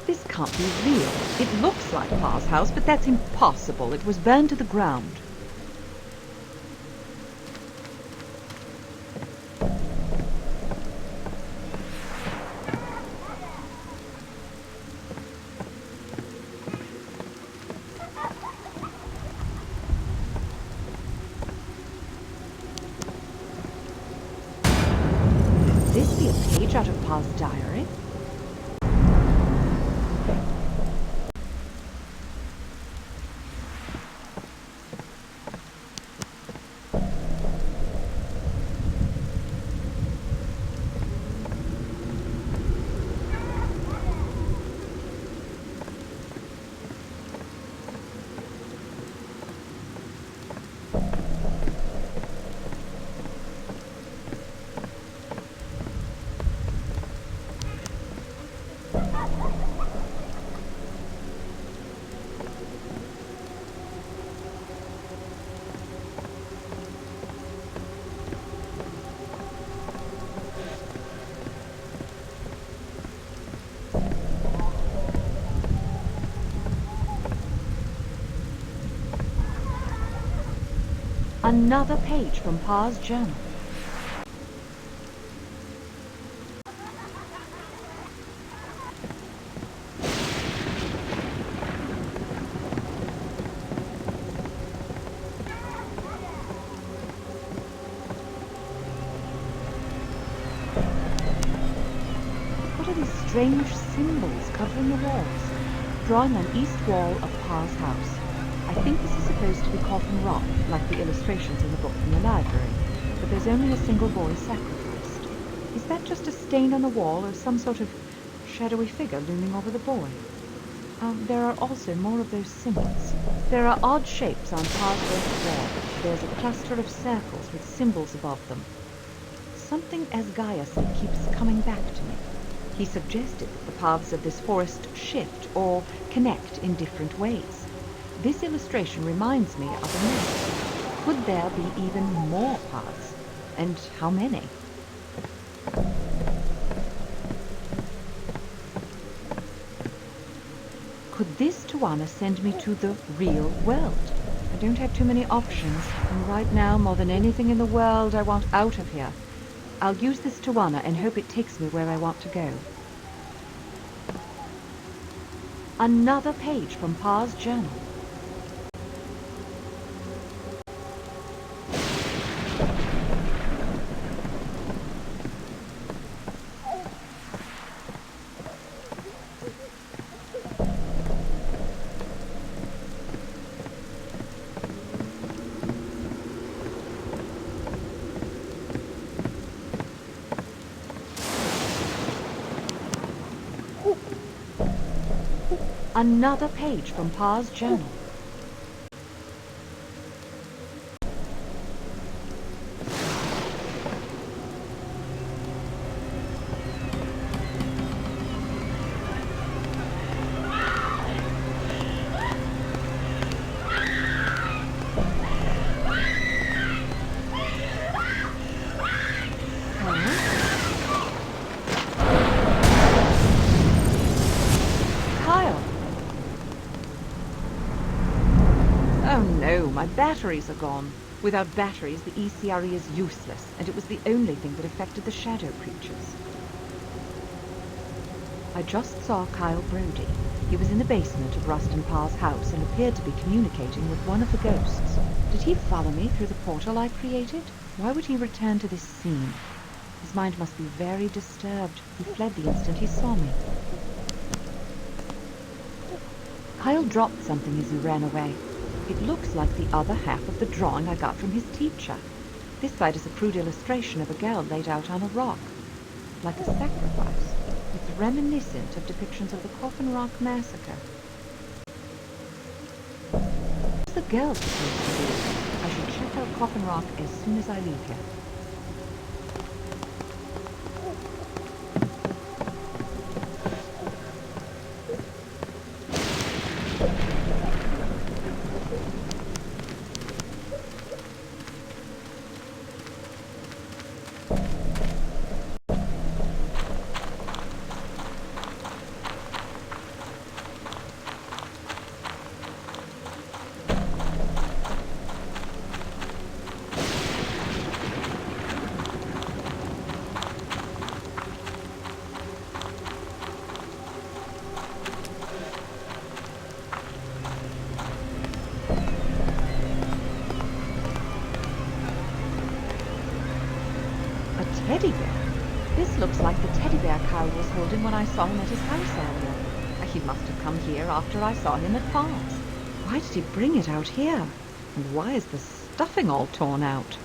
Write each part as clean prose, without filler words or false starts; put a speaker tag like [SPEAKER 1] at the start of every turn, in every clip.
[SPEAKER 1] This can't be real. It looks like Parr's house, but that's impossible. It was burned to the ground. Could this be a page out of Parr's diary? Another page from Parr's journal. What are these strange symbols covering the walls? Drawing on east wall of Parr's house. I think this is supposed to be coffin rock, like the illustrations in the book from the library, but there's only a single boy sacrificed. Is that just a stain on the wall, or some sort of shadowy figure looming over the boy? There are also more of those symbols. There are odd shapes on Parr's west wall. There's a cluster of circles with symbols above them. Something, as Gaia said, keeps coming back to me. He suggested that the paths of this forest shift or connect in different ways. This illustration reminds me of a myth. Could there be even more paths? And how many? Could this Tawana send me to the real world? I don't have too many options, and right now, more than anything in the world, I want out of here. I'll use this Tawana and hope it takes me where I want to go. Another page from Parr's journal. Another page from Parr's journal. Oh no, my batteries are gone. Without batteries, the ECRE is useless, and it was the only thing that affected the shadow creatures. I just saw Kyle Brody. He was in the basement of Rustin Parr's house and appeared to be communicating with one of the ghosts. Did he follow me through the portal I created? Why would he return to this scene? His mind must be very disturbed. He fled the instant he saw me. Kyle dropped something as he ran away. It looks like the other half of the drawing I got from his teacher. This side is a crude illustration of a girl laid out on a rock, like a sacrifice. It's reminiscent of depictions of the Coffin Rock Massacre. What's the girl supposed to be? I should check out Coffin Rock as soon as I leave here. teddy bear Cal was holding when I saw him at his house earlier. He must have come here after I saw him at Parr's. Why did he bring it out here? And why is the stuffing all torn out?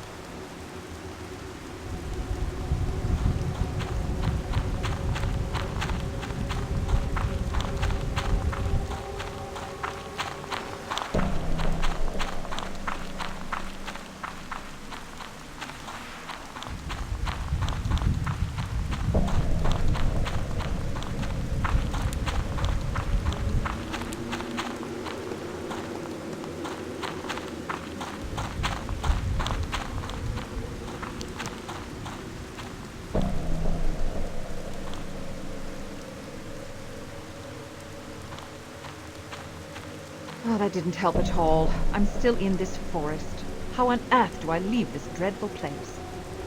[SPEAKER 1] Oh, that didn't help at all. I'm still in this forest. How on earth do I leave this dreadful place?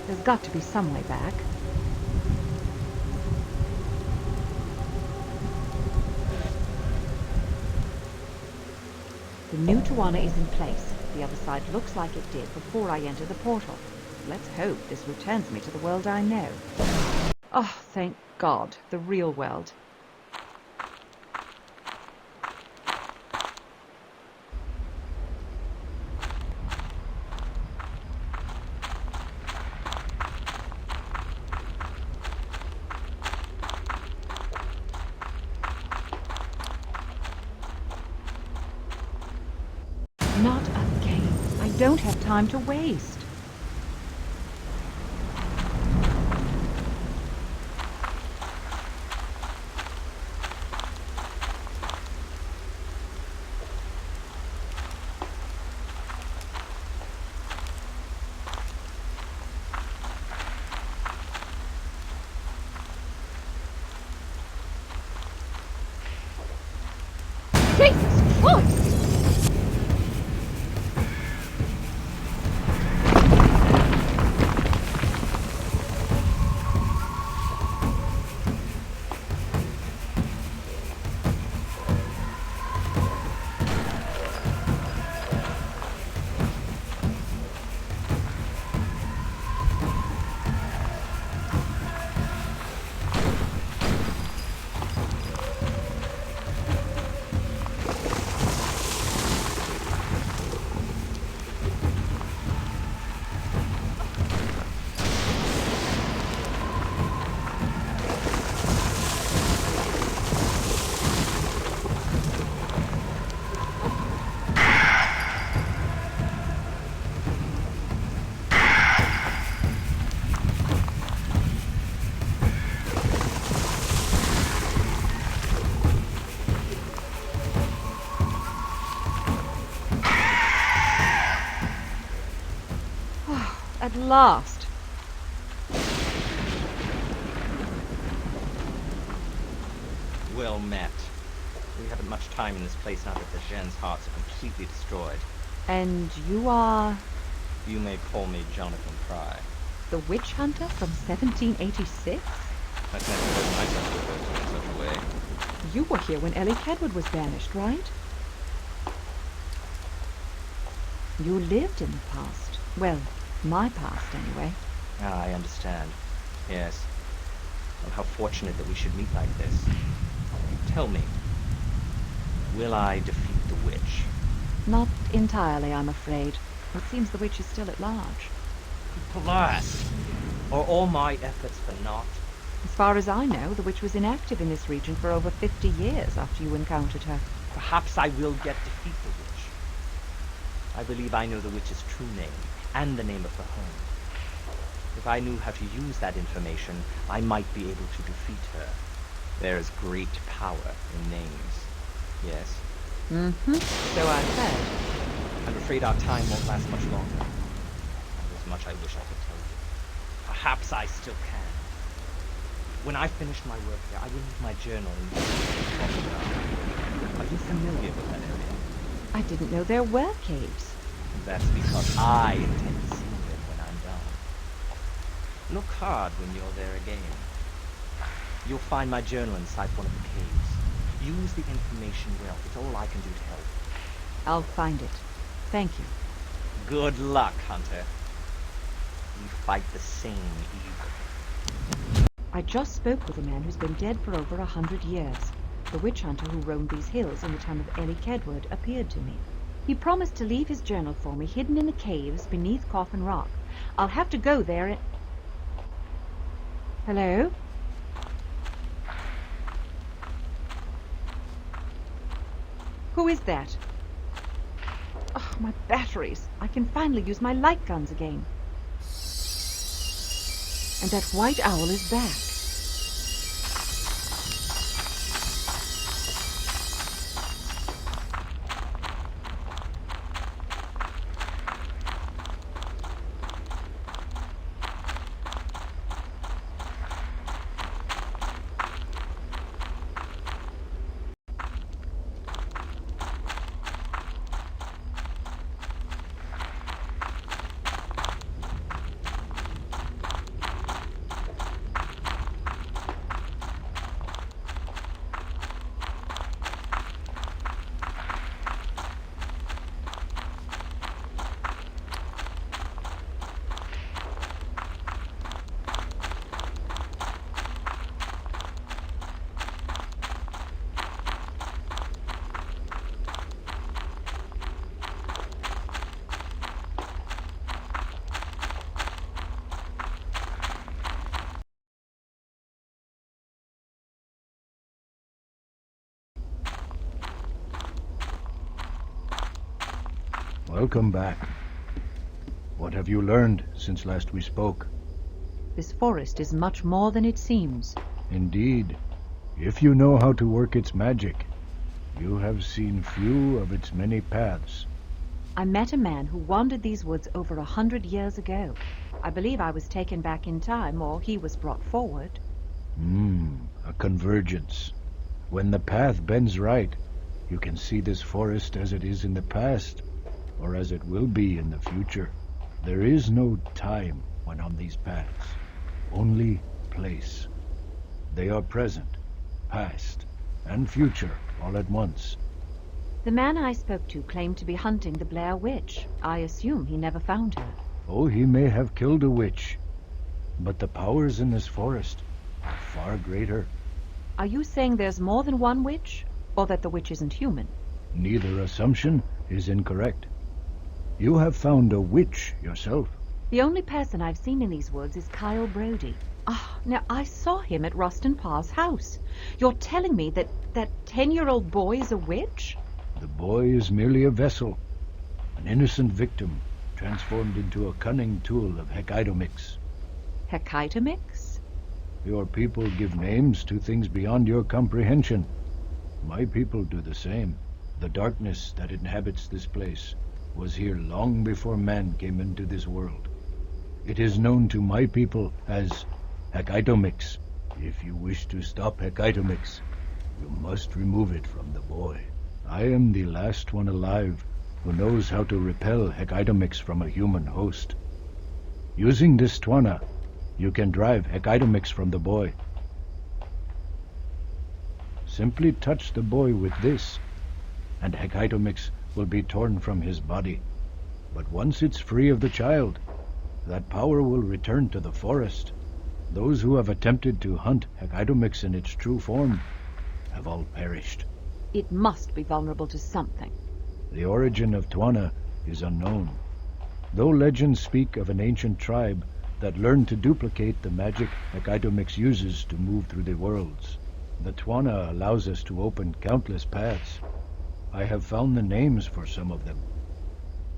[SPEAKER 1] There's got to be some way back. The new Tawana is in place. The other side looks like it did before I entered the portal. Let's hope this returns me to the world I know. Oh, thank God, the real world. Not again. I don't have time to waste. Jesus Christ! At last.
[SPEAKER 2] Well met. We haven't much time in this place now that the Gen's hearts are completely destroyed.
[SPEAKER 1] And you are
[SPEAKER 2] You may call me Jonathan Pry.
[SPEAKER 1] the witch hunter from 1786?
[SPEAKER 2] That's never heard myself referred to in such a way.
[SPEAKER 1] You were here when Ellie Kedwood was banished, right? You lived in the past. Well, my past, anyway.
[SPEAKER 2] Ah, I understand. Yes. Well, how fortunate that we should meet like this. Tell me, will I defeat the witch?
[SPEAKER 1] Not entirely, I'm afraid. It seems the witch is still at large.
[SPEAKER 2] Alas! Are all my efforts for naught?
[SPEAKER 1] As far as I know, the witch was inactive in this region for over 50 years after you encountered her.
[SPEAKER 2] Perhaps I will yet defeat the witch. I believe I know the witch's true name, and the name of her home. If I knew how to use that information, I might be able to defeat her. There is great power in names. Yes.
[SPEAKER 1] Mm-hmm. So I've heard.
[SPEAKER 2] I'm afraid our time won't last much longer. There's much I wish I could tell you. Perhaps I still can. When I finish my work here, I will leave my journal in the Are you familiar with that area?
[SPEAKER 1] I didn't know there were caves.
[SPEAKER 2] That's because I intend to see them when I'm done. Look hard when you're there again. You'll find my journal inside one of the caves. Use the information well. It's all I can do to help.
[SPEAKER 1] I'll find it. Thank you.
[SPEAKER 2] Good luck, Hunter. We fight the same evil.
[SPEAKER 1] I just spoke with a man who's been dead for over 100 years. The witch hunter who roamed these hills in the time of Ellie Kedward appeared to me. He promised to leave his journal for me hidden in the caves beneath Coffin Rock. I'll have to go there and... Hello? Who is that? Oh, my batteries. I can finally use my light guns again. And that white owl is back.
[SPEAKER 3] Welcome back. What have you learned since last we spoke?
[SPEAKER 1] This forest is much more than it seems.
[SPEAKER 3] Indeed. If you know how to work its magic, you have seen few of its many paths.
[SPEAKER 1] I met a man who wandered these woods over 100 years ago. I believe I was taken back in time, or he was brought forward.
[SPEAKER 3] A convergence. When the path bends right, you can see this forest as it is in the past, or as it will be in the future. There is no time when on these paths, only place. They are present, past, and future all at once.
[SPEAKER 1] The man I spoke to claimed to be hunting the Blair Witch. I assume he never found her.
[SPEAKER 3] Oh, he may have killed a witch, but the powers in this forest are far greater.
[SPEAKER 1] Are you saying there's more than one witch, or that the witch isn't human?
[SPEAKER 3] Neither assumption is incorrect. You have found a witch yourself.
[SPEAKER 1] The only person I've seen in these woods is Kyle Brody. Now I saw him at Rustin Parr's house. You're telling me that 10-year-old boy is a witch?
[SPEAKER 3] The boy is merely a vessel, an innocent victim transformed into a cunning tool of Hecatomix.
[SPEAKER 1] Hecatomix?
[SPEAKER 3] Your people give names to things beyond your comprehension. My people do the same. The darkness that inhabits this place was here long before man came into this world. It is known to my people as Hecatomix. If you wish to stop Hecatomix, you must remove it from the boy. I am the last one alive who knows how to repel Hecatomix from a human host. Using this Twana, you can drive Hecatomix from the boy. Simply touch the boy with this, and Hecatomix will be torn from his body. But once it's free of the child, that power will return to the forest. Those who have attempted to hunt Hecatomix in its true form have all perished.
[SPEAKER 1] It must be vulnerable to something.
[SPEAKER 3] The origin of Twana is unknown, though legends speak of an ancient tribe that learned to duplicate the magic Hecatomix uses to move through the worlds. The Twana allows us to open countless paths. I have found the names for some of them.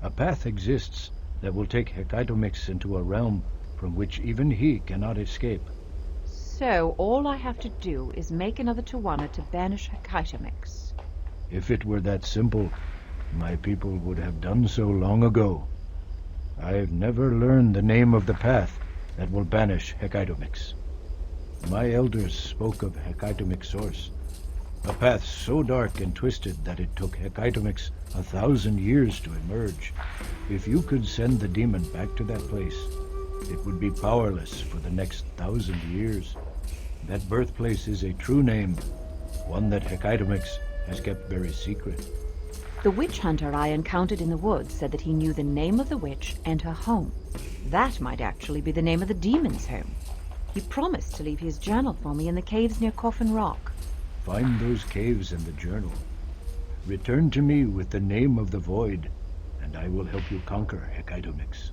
[SPEAKER 3] A path exists that will take Hecatomix into a realm from which even he cannot escape.
[SPEAKER 1] So all I have to do is make another Tawana to banish Hecatomix.
[SPEAKER 3] If it were that simple, my people would have done so long ago. I've never learned the name of the path that will banish Hecatomix. My elders spoke of Hecatomix source, a path so dark and twisted that it took Hecatomix 1,000 years to emerge. If you could send the demon back to that place, it would be powerless for the next 1,000 years. That birthplace is a true name, one that Hecatomix has kept very secret.
[SPEAKER 1] The witch hunter I encountered in the woods said that he knew the name of the witch and her home. That might actually be the name of the demon's home. He promised to leave his journal for me in the caves near Coffin Rock.
[SPEAKER 3] Find those caves and the journal. Return to me with the name of the void, and I will help you conquer Hekaidomix.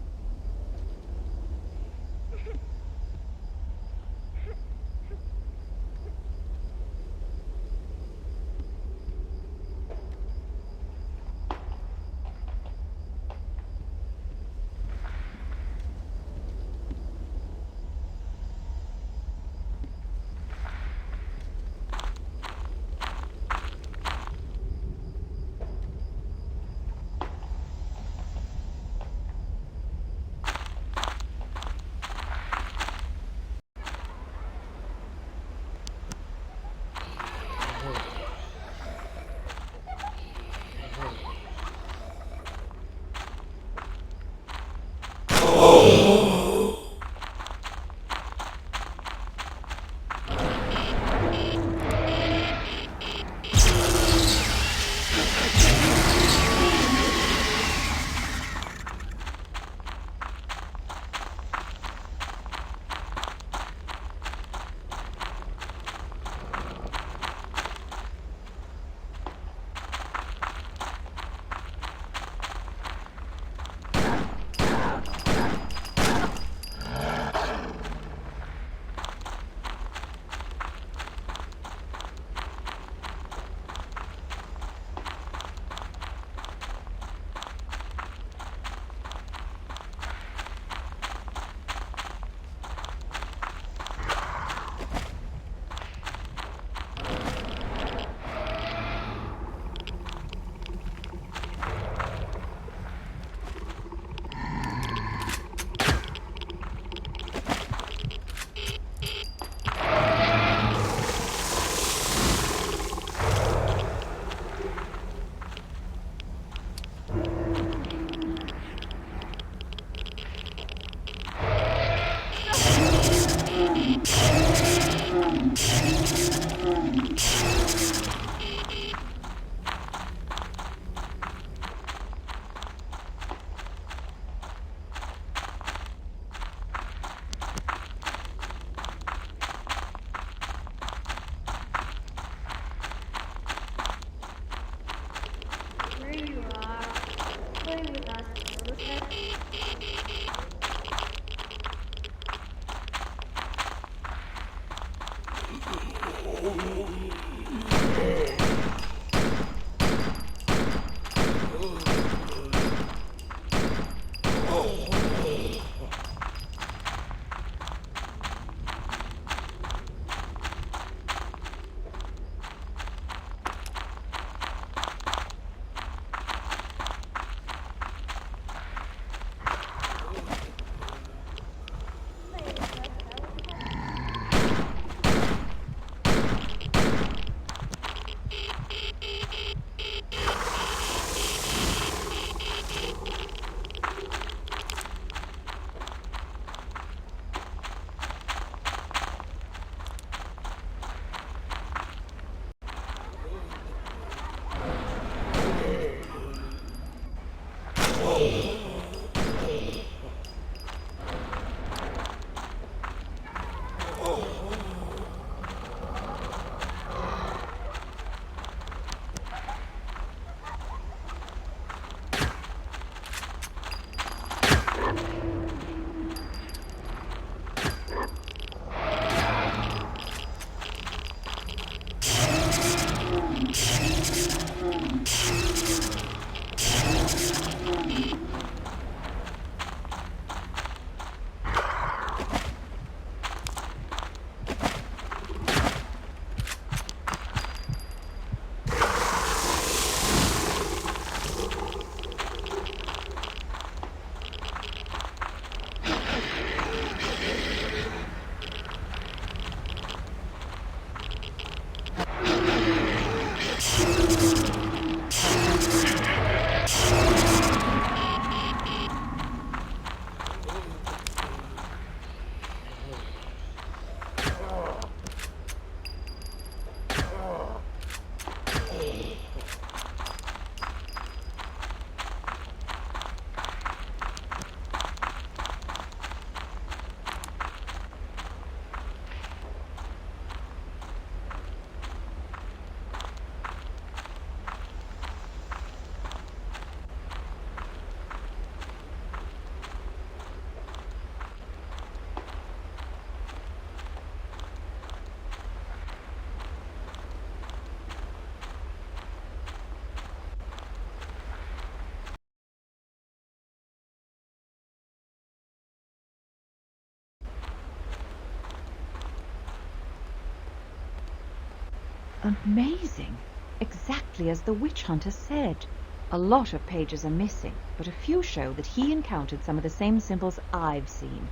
[SPEAKER 1] Amazing. Exactly as the witch hunter said. A lot of pages are missing, but a few show that he encountered some of the same symbols I've seen.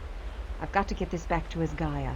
[SPEAKER 1] I've got to get this back to his Gaia.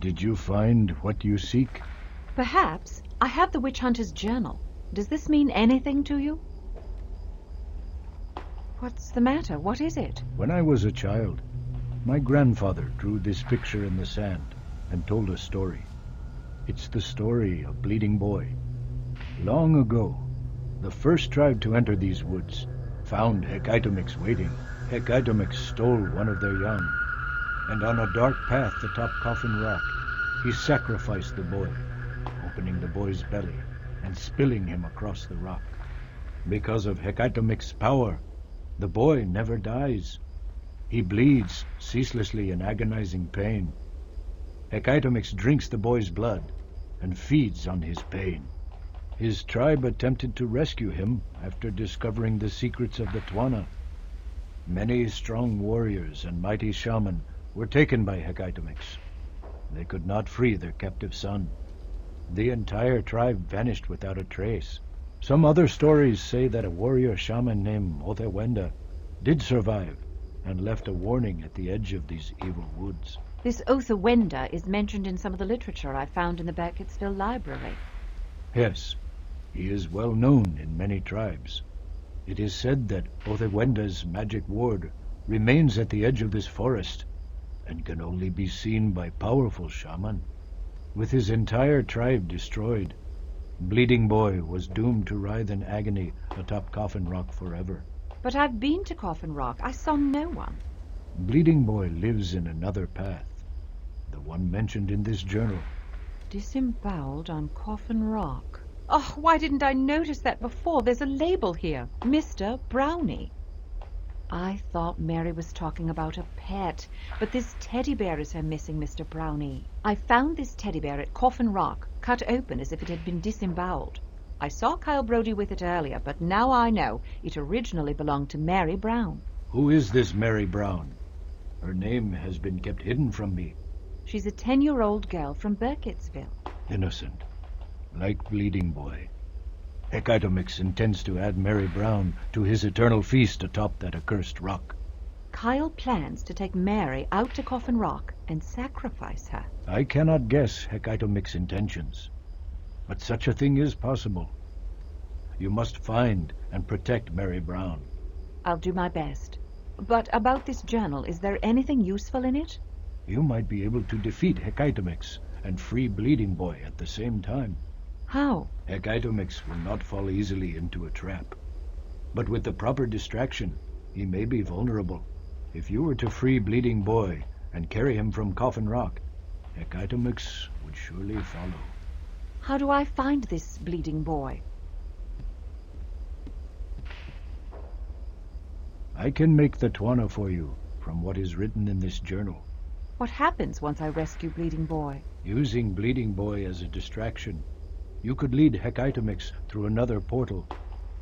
[SPEAKER 3] Did you find what you seek?
[SPEAKER 1] Perhaps. I have the witch hunter's journal. Does this mean anything to you? What's the matter? What is it?
[SPEAKER 3] When I was a child, my grandfather drew this picture in the sand and told a story. It's the story of Bleeding Boy. Long ago, the first tribe to enter these woods found Hecaitomix waiting. Hecaitomix stole one of their young, and on a dark path atop Coffin Rock, he sacrificed the boy, opening the boy's belly and spilling him across the rock. Because of Hecaitomix's power, the boy never dies. He bleeds ceaselessly in agonizing pain. Hecaitomix drinks the boy's blood and feeds on his pain. His tribe attempted to rescue him after discovering the secrets of the Twana. Many strong warriors and mighty shaman were taken by Hecaitomix. They could not free their captive son. The entire tribe vanished without a trace. Some other stories say that a warrior shaman named Othewenda did survive and left a warning at the edge of these evil woods.
[SPEAKER 1] This Othewenda is mentioned in some of the literature I found in the Burkittsville Library.
[SPEAKER 3] Yes, he is well known in many tribes. It is said that Othewenda's magic ward remains at the edge of this forest and can only be seen by powerful shaman. With his entire tribe destroyed, Bleeding Boy was doomed to writhe in agony atop Coffin Rock forever.
[SPEAKER 1] But I've been to Coffin Rock. I saw no one.
[SPEAKER 3] Bleeding Boy lives in another path, the one mentioned in this journal.
[SPEAKER 1] Disemboweled on Coffin Rock. Oh, why didn't I notice that before? There's a label here. Mr. Brownie. I thought Mary was talking about a pet, but this teddy bear is her missing Mr. Brownie. I found this teddy bear at Coffin Rock, cut open as if it had been disemboweled. I saw Kyle Brody with it earlier, but now I know it originally belonged to Mary Brown.
[SPEAKER 3] Who is this Mary Brown? Her name has been kept hidden from me.
[SPEAKER 1] She's a 10-year-old girl from Burkittsville.
[SPEAKER 3] Innocent, like Bleeding Boy. Hecatomix intends to add Mary Brown to his eternal feast atop that accursed rock.
[SPEAKER 1] Kyle plans to take Mary out to Coffin Rock and sacrifice her.
[SPEAKER 3] I cannot guess Hecatomix's intentions, but such a thing is possible. You must find and protect Mary Brown.
[SPEAKER 1] I'll do my best. But about this journal, is there anything useful in it?
[SPEAKER 3] You might be able to defeat Hecatomix and free Bleeding Boy at the same time.
[SPEAKER 1] How?
[SPEAKER 3] Hecatomix will not fall easily into a trap. But with the proper distraction, he may be vulnerable. If you were to free Bleeding Boy and carry him from Coffin Rock, Hecatomix would surely follow.
[SPEAKER 1] How do I find this Bleeding Boy?
[SPEAKER 3] I can make the Twana for you from what is written in this journal.
[SPEAKER 1] What happens once I rescue Bleeding Boy?
[SPEAKER 3] Using Bleeding Boy as a distraction, you could lead Hecatomix through another portal,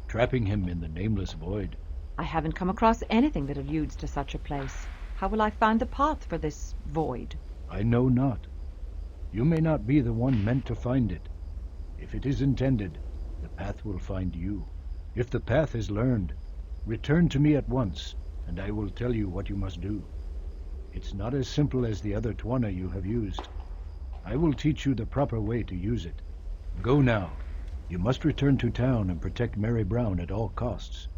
[SPEAKER 3] trapping him in the nameless void.
[SPEAKER 1] I haven't come across anything that alludes to such a place. How will I find the path for this void?
[SPEAKER 3] I know not. You may not be the one meant to find it. If it is intended, the path will find you. If the path is learned, return to me at once, and I will tell you what you must do. It's not as simple as the other Twana you have used. I will teach you the proper way to use it. Go now. You must return to town and protect Mary Brown at all costs.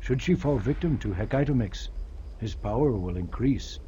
[SPEAKER 3] Should she fall victim to Hecatomix, his power will increase.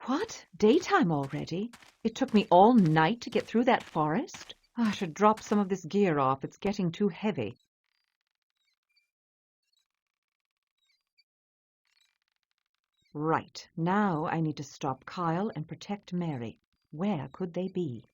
[SPEAKER 1] What? Daytime already? It took me all night to get through that forest? I should drop some of this gear off. It's getting too heavy. Right. Now I need to stop Kyle and protect Mary. Where could they be?